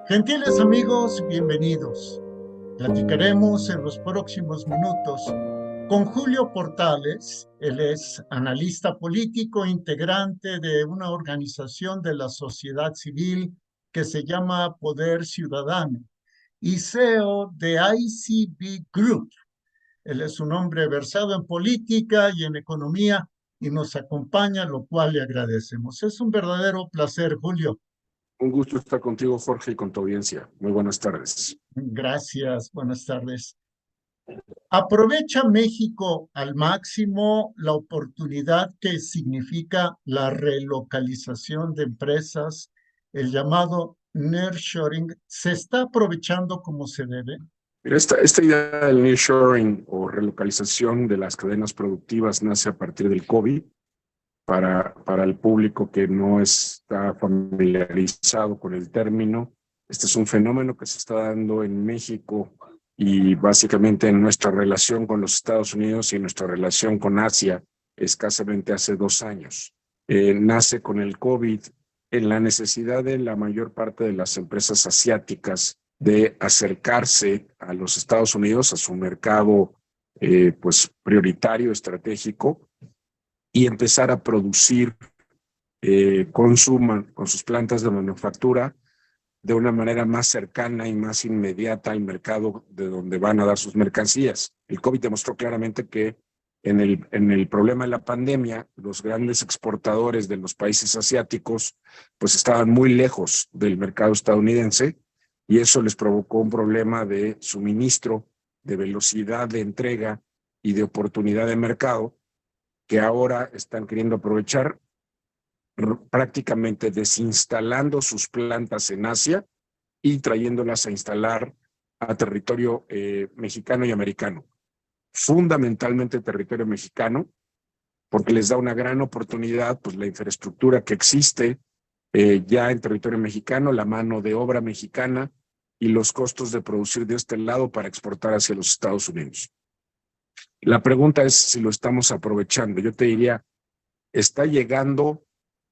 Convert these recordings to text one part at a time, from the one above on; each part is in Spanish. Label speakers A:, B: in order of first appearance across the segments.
A: Gentiles amigos, bienvenidos. Platicaremos en los próximos minutos con Julio Portales. Él es analista político, integrante de una organización de la sociedad civil que se llama Poder Ciudadano y CEO de ICB Group. Él es un hombre versado en política y en economía y nos acompaña, lo cual le agradecemos. Es un verdadero placer, Julio.
B: Un gusto estar contigo, Jorge, y con tu audiencia. Muy buenas tardes.
A: Gracias, buenas tardes. ¿Aprovecha México al máximo la oportunidad que significa la relocalización de empresas, el llamado nearshoring? ¿Se está aprovechando como se debe?
B: Mira, esta idea del nearshoring o relocalización de las cadenas productivas nace a partir del COVID. Para el público que no está familiarizado con el término, este es un fenómeno que se está dando en México y básicamente en nuestra relación con los Estados Unidos y en nuestra relación con Asia escasamente hace 2 años. Nace con el COVID en la necesidad de la mayor parte de las empresas asiáticas de acercarse a los Estados Unidos, a su mercado pues prioritario, estratégico, y empezar a producir con sus plantas de manufactura de una manera más cercana y más inmediata al mercado de donde van a dar sus mercancías. El COVID demostró claramente que en el problema de la pandemia, los grandes exportadores de los países asiáticos pues estaban muy lejos del mercado estadounidense y eso les provocó un problema de suministro, de velocidad de entrega y de oportunidad de mercado que ahora están queriendo aprovechar prácticamente desinstalando sus plantas en Asia y trayéndolas a instalar a territorio mexicano y americano. Fundamentalmente territorio mexicano, porque les da una gran oportunidad, pues la infraestructura que existe ya en territorio mexicano, la mano de obra mexicana y los costos de producir de este lado para exportar hacia los Estados Unidos. La pregunta es si lo estamos aprovechando. Yo te diría, está llegando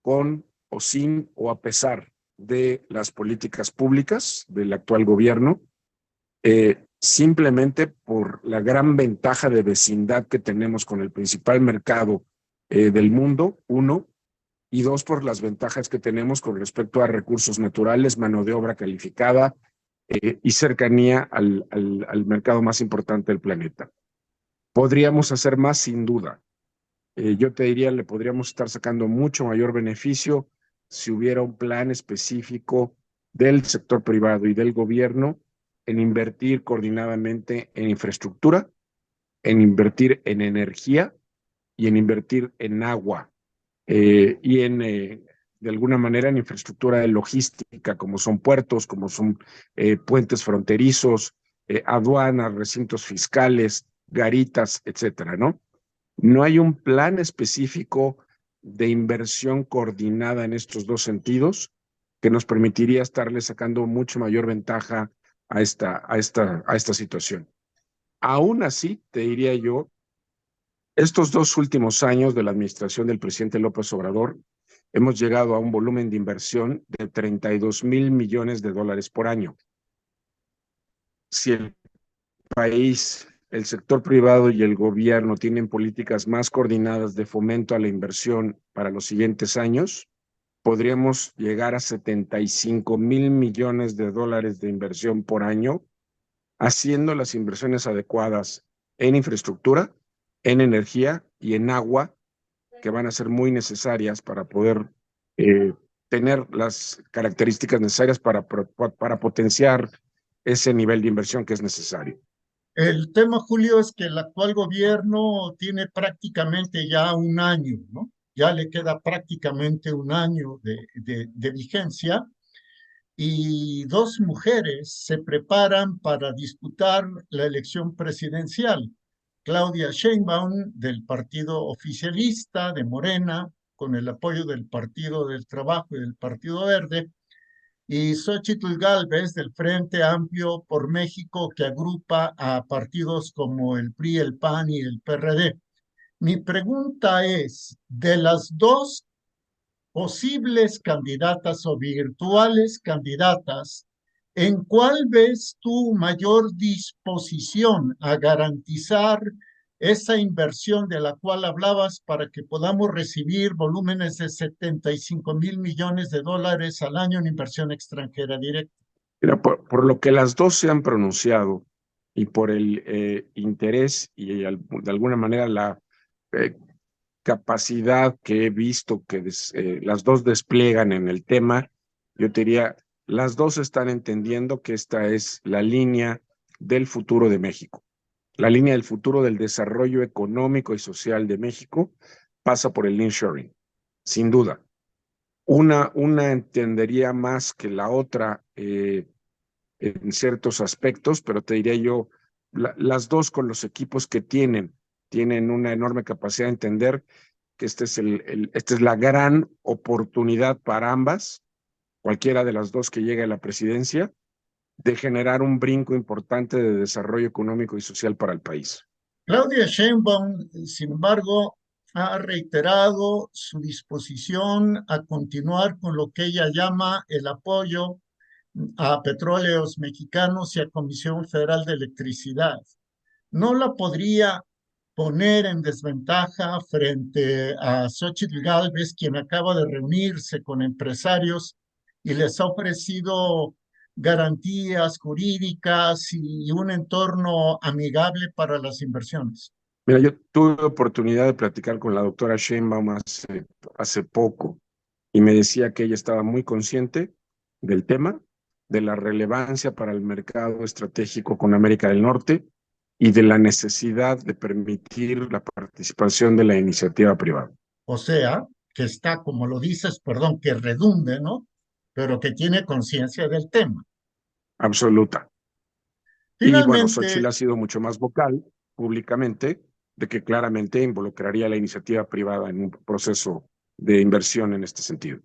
B: con o sin o a pesar de las políticas públicas del actual gobierno, simplemente por la gran ventaja de vecindad que tenemos con el principal mercado del mundo, uno, y dos, por las ventajas que tenemos con respecto a recursos naturales, mano de obra calificada y cercanía al mercado más importante del planeta. Podríamos hacer más, sin duda. Yo te diría, le podríamos estar sacando mucho mayor beneficio si hubiera un plan específico del sector privado y del gobierno en invertir coordinadamente en infraestructura, en invertir en energía y en invertir en agua y de alguna manera, en infraestructura de logística, como son puertos, como son puentes fronterizos, aduanas, recintos fiscales, garitas, etcétera, ¿no? No hay un plan específico de inversión coordinada en estos dos sentidos que nos permitiría estarle sacando mucho mayor ventaja a esta situación. Aún así, te diría yo, estos 2 últimos años de la administración del presidente López Obrador, hemos llegado a un volumen de inversión de 32,000 millones de dólares por año. Si el país, el sector privado y el gobierno tienen políticas más coordinadas de fomento a la inversión para los siguientes años, podríamos llegar a 75,000 millones de dólares de inversión por año, haciendo las inversiones adecuadas en infraestructura, en energía y en agua, que van a ser muy necesarias para poder eh, tener las características necesarias para potenciar ese nivel de inversión que es necesario.
A: El tema, Julio, es que el actual gobierno tiene prácticamente ya un año, ¿no? Ya le queda prácticamente un año de vigencia y dos mujeres se preparan para disputar la elección presidencial. Claudia Sheinbaum, del partido oficialista de Morena, con el apoyo del Partido del Trabajo y del Partido Verde, y Xóchitl Gálvez, del Frente Amplio por México, que agrupa a partidos como el PRI, el PAN y el PRD. Mi pregunta es, de las dos posibles candidatas o virtuales candidatas, ¿En cuál ves tu mayor disposición a garantizar esa inversión de la cual hablabas para que podamos recibir volúmenes de 75.000 millones de dólares al año en inversión extranjera directa?
B: Mira, por lo que las dos se han pronunciado y por el interés y de alguna manera la eh, capacidad que he visto que las dos despliegan en el tema, yo te diría, las dos están entendiendo que esta es la línea del futuro de México. La línea del futuro del desarrollo económico y social de México pasa por el nearshoring, sin duda. Una entendería más que la otra en ciertos aspectos, pero te diría yo, las dos con los equipos que tienen una enorme capacidad de entender que esta es la gran oportunidad para ambas, cualquiera de las dos que llegue a la presidencia, de generar un brinco importante de desarrollo económico y social para el país.
A: Claudia Sheinbaum, sin embargo, ha reiterado su disposición a continuar con lo que ella llama el apoyo a Petróleos Mexicanos y a Comisión Federal de Electricidad. ¿No la podría poner en desventaja frente a Xóchitl Gálvez, quien acaba de reunirse con empresarios y les ha ofrecido garantías jurídicas y un entorno amigable para las inversiones?
B: Mira, yo tuve oportunidad de platicar con la doctora Sheinbaum hace poco y me decía que ella estaba muy consciente del tema, de la relevancia para el mercado estratégico con América del Norte y de la necesidad de permitir la participación de la iniciativa privada.
A: O sea, que está, como lo dices, perdón, que redunde, ¿no? Pero que tiene conciencia del tema.
B: Absoluta. Y bueno, Xochitl
A: Finalmente,
B: ha sido mucho más vocal públicamente de que claramente involucraría a la iniciativa privada en un proceso de inversión en este sentido.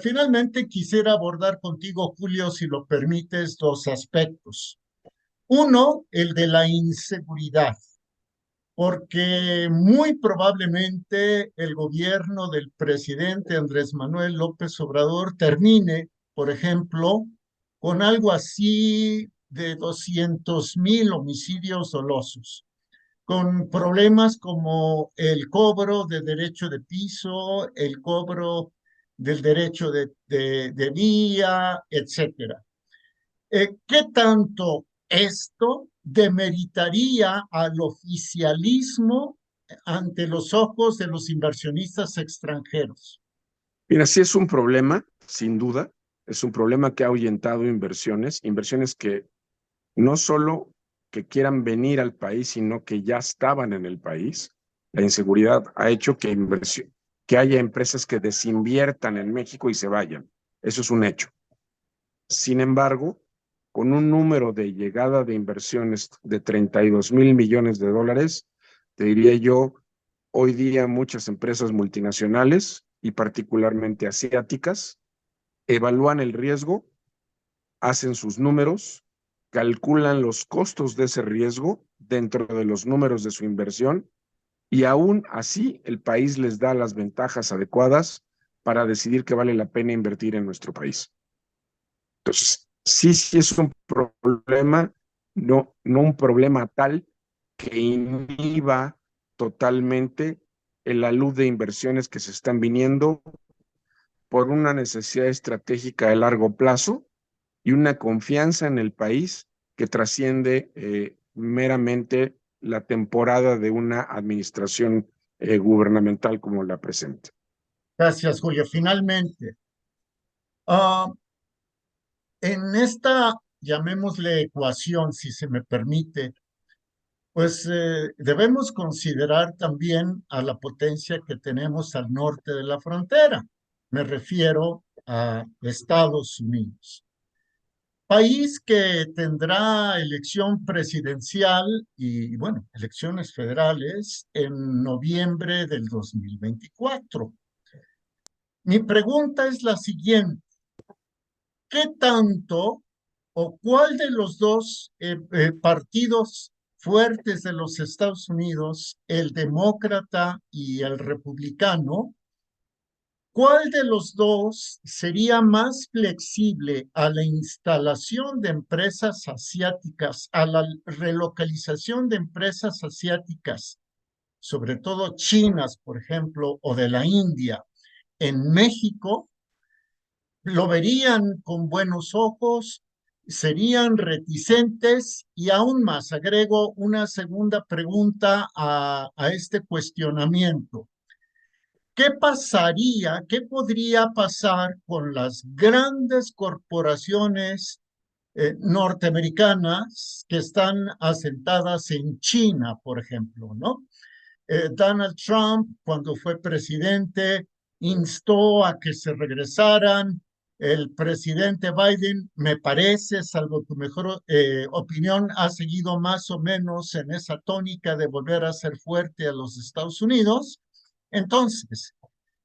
A: finalmente quisiera abordar contigo, Julio, si lo permites, dos aspectos. Uno, el de la inseguridad, porque muy probablemente el gobierno del presidente Andrés Manuel López Obrador termine, por ejemplo, con algo así de 200.000 homicidios dolosos, con problemas como el cobro de derecho de piso, el cobro del derecho de vía, etcétera. ¿Qué tanto esto demeritaría al oficialismo ante los ojos de los inversionistas extranjeros?
B: Mira, sí es un problema, sin duda, es un problema que ha ahuyentado inversiones que no solo que quieran venir al país, sino que ya estaban en el país. La inseguridad ha hecho que haya empresas que desinviertan en México y se vayan. Eso es un hecho. Sin embargo, con un número de llegada de inversiones de 32.000 millones de dólares, te diría yo, hoy día muchas empresas multinacionales y particularmente asiáticas evalúan el riesgo, hacen sus números, calculan los costos de ese riesgo dentro de los números de su inversión y aún así el país les da las ventajas adecuadas para decidir que vale la pena invertir en nuestro país. Entonces, sí es un problema, no un problema tal que inhiba totalmente la luz de inversiones que se están viniendo por una necesidad estratégica de largo plazo y una confianza en el país que trasciende meramente la temporada de una administración gubernamental como la presente.
A: Gracias, Julio. Finalmente, uh, en esta, llamémosle ecuación, si se me permite, pues debemos considerar también a la potencia que tenemos al norte de la frontera. Me refiero a Estados Unidos. País que tendrá elección presidencial y, bueno, elecciones federales en noviembre del 2024. Mi pregunta es la siguiente. ¿Qué tanto o cuál de los dos partidos fuertes de los Estados Unidos, el demócrata y el republicano, ¿Cuál de los dos sería más flexible a la instalación de empresas asiáticas, a la relocalización de empresas asiáticas, sobre todo chinas, por ejemplo, o de la India, en México? ¿Lo verían con buenos ojos? ¿Serían reticentes? Y aún más, agrego una segunda pregunta a este cuestionamiento. ¿Qué pasaría, qué podría pasar con las grandes corporaciones norteamericanas que están asentadas en China, por ejemplo, ¿no? Donald Trump, cuando fue presidente, instó a que se regresaran. El presidente Biden, me parece, salvo tu mejor opinión, ha seguido más o menos en esa tónica de volver a ser fuerte a los Estados Unidos. Entonces,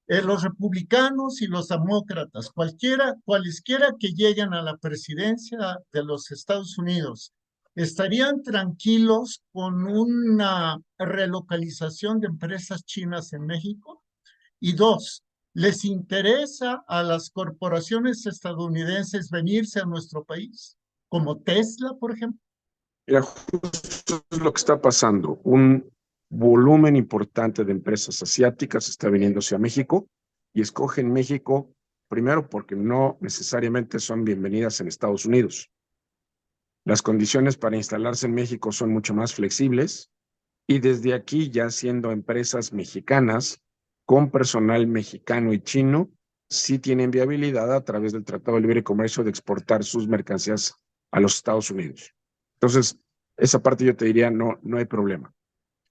A: los republicanos y los demócratas, cualesquiera que lleguen a la presidencia de los Estados Unidos, estarían tranquilos con una relocalización de empresas chinas en México. Y dos, ¿les interesa a las corporaciones estadounidenses venirse a nuestro país? Como Tesla, por ejemplo.
B: Mira, justo es lo que está pasando. Un volumen importante de empresas asiáticas está viniéndose a México y escogen México primero porque no necesariamente son bienvenidas en Estados Unidos. Las condiciones para instalarse en México son mucho más flexibles y desde aquí, ya siendo empresas mexicanas con personal mexicano y chino, sí tienen viabilidad a través del Tratado de Libre Comercio de exportar sus mercancías a los Estados Unidos. Entonces, esa parte yo te diría, no hay problema.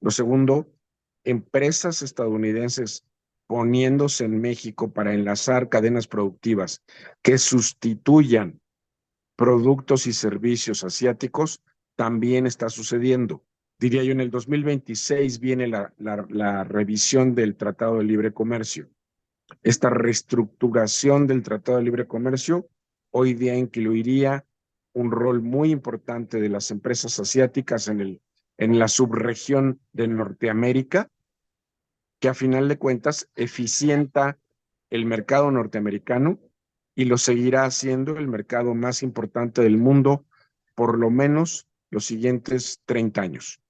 B: Lo segundo, empresas estadounidenses poniéndose en México para enlazar cadenas productivas que sustituyan productos y servicios asiáticos, también está sucediendo. Diría yo, en el 2026 viene la revisión del Tratado de Libre Comercio. Esta reestructuración del Tratado de Libre Comercio hoy día incluiría un rol muy importante de las empresas asiáticas en la subregión de Norteamérica, que a final de cuentas eficienta el mercado norteamericano y lo seguirá siendo el mercado más importante del mundo por lo menos los siguientes 30 años.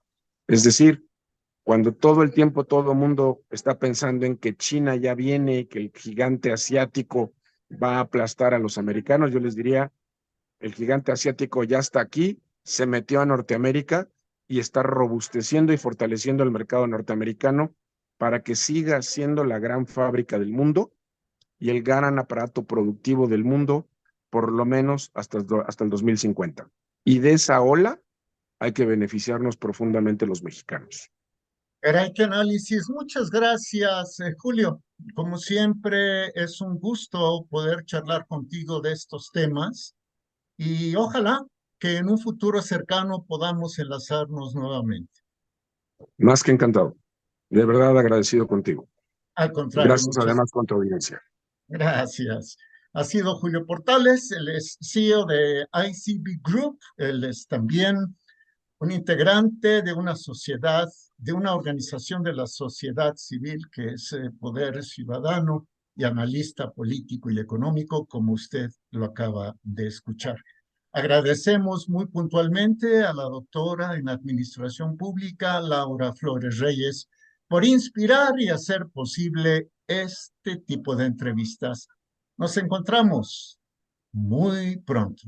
B: Es decir, cuando todo el tiempo todo el mundo está pensando en que China ya viene y que el gigante asiático va a aplastar a los americanos, yo les diría, el gigante asiático ya está aquí, se metió a Norteamérica y está robusteciendo y fortaleciendo el mercado norteamericano para que siga siendo la gran fábrica del mundo y el gran aparato productivo del mundo, por lo menos hasta el 2050. Y de esa ola hay que beneficiarnos profundamente los mexicanos.
A: Caray, qué análisis. Muchas gracias, Julio. Como siempre, es un gusto poder charlar contigo de estos temas y ojalá que en un futuro cercano podamos enlazarnos nuevamente.
B: Más que encantado. De verdad agradecido contigo.
A: Al contrario,
B: Gracias
A: muchas
B: además por tu audiencia.
A: gracias. Ha sido Julio Portales, él es CEO de ICB Group, él es también un integrante de una sociedad, de una organización de la sociedad civil que es Poder Ciudadano y analista político y económico, como usted lo acaba de escuchar. Agradecemos muy puntualmente a la doctora en Administración Pública, Laura Flores Reyes, por inspirar y hacer posible este tipo de entrevistas. Nos encontramos muy pronto.